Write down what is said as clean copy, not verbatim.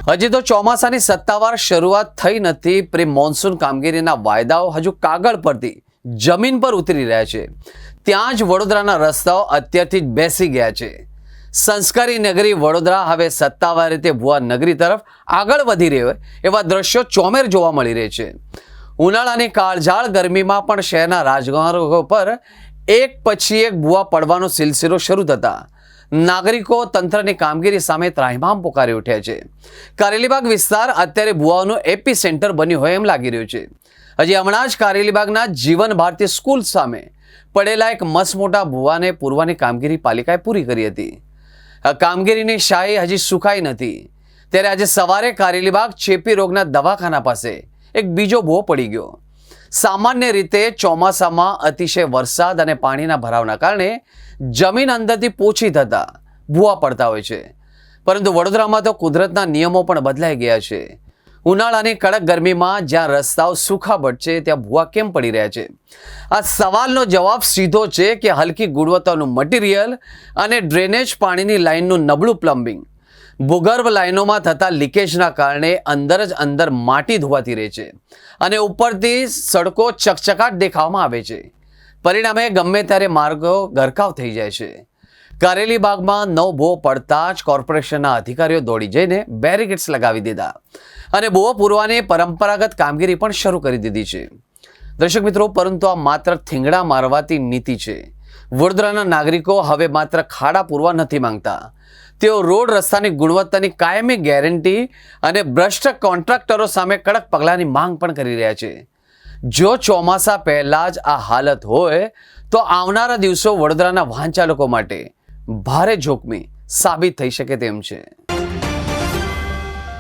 હજી તો ચોમાસાની સત્તાવાર શરૂઆત થઈ નથી, પ્રી મોન્સૂન કામગીરીના વાયદાઓ હજુ કાગળ પરથી જમીન પર ઉતરી રહ્યા છે. ત્યાં જ વડોદરાના રસ્તાઓ અત્યારથી જ બેસી ગયા છે. સંસ્કારી નગરી વડોદરા હવે સત્તાવાર રીતે ભુવા નગરી તરફ આગળ વધી રહ્યો એવા દ્રશ્યો ચોમેર જોવા મળી રહે છે. ઉનાળાની કાળઝાળ ગરમીમાં પણ શહેરના રાજમાર્ગો પર એક પછી એક ભુવા પડવાનો સિલસિલો શરૂ થતા નાગરિકો તંત્રની કામગીરી સામે ત્રાહિમામ પોકારી ઉઠ્યા છે. કારેલીબાગ વિસ્તાર અત્યારે ભુવાઓનું એપી સેન્ટર બન્યું હોય એમ લાગી રહ્યું છે. હજી હમણાં જ કારેલીબાગના જીવન ભારતી સ્કૂલ સામે પડેલા એક મસમોટા ભુવાને પૂરવાની કામગીરી પાલિકાએ પૂરી કરી હતી. આ કામગીરીની શાહી હજી સુકાઈ નથી. ત્યારે આજે સવારે કારેલીબાગ ચેપી રોગના દવાખાના પાસે એક બીજો ભુવો પડી ગયો. સામાન્ય રીતે ચોમાસામાં અતિશય વરસાદ અને પાણીના ભરાવના કારણે જમીન અંદરથી પોચી થતા ભુવા પડતા હોય છે. પરંતુ વડોદરામાં તો કુદરતના નિયમો પણ બદલાઈ ગયા છે. ઉનાળાની કડક ગરમીમાં જ્યાં રસ્તાઓ સૂકા બળશે ત્યાં ભુવા કેમ પડી રહ્યા છે? આ સવાલનો જવાબ સીધો છે કે હલકી ગુણવત્તાનું મટીરિયલ અને ડ્રેનેજ પાણીની લાઇનનું નબળું પ્લમ્બિંગ, ભૂગર્ભ લાઇનોમાં થતા લીકેજના કારણે અંદર જ અંદર માટી ધોવાતી રહે છે અને ઉપરથી સડકો ચકચકાટ દેખાવામાં આવે છે. પરિણામે ગમે ત્યારે માર્ગો ગરકાવ થઈ જાય છે. કારેલીબાગમાં નવો ભુવો પડતા જ કોર્પોરેશનના અધિકારીઓ દોડી જઈને બેરિકેડ્સ લગાવી દીધા અને ભુવો પૂરવાની પરંપરાગત કામગીરી પણ શરૂ કરી દીધી છે. દર્શક મિત્રો, પરંતુ આ માત્ર થીંગડા મારવાથી નીતિ છે. વડોદરાના નાગરિકો હવે માત્ર ખાડા પૂરવા નથી માંગતા. તેઓ રોડ રસ્તાની ગુણવત્તાની કાયમી ગેરંટી અને ભ્રષ્ટ કોન્ટ્રાક્ટરો સામે કડક પગલાંની માંગ પણ કરી રહ્યા છે. જો ચોમાસા પહેલા જ આ હાલત હોય તો આવનારા દિવસો વડોદરાના વાહન ચાલકો માટે ભારે જોખમી સાબિત થઈ શકે તેમ છે.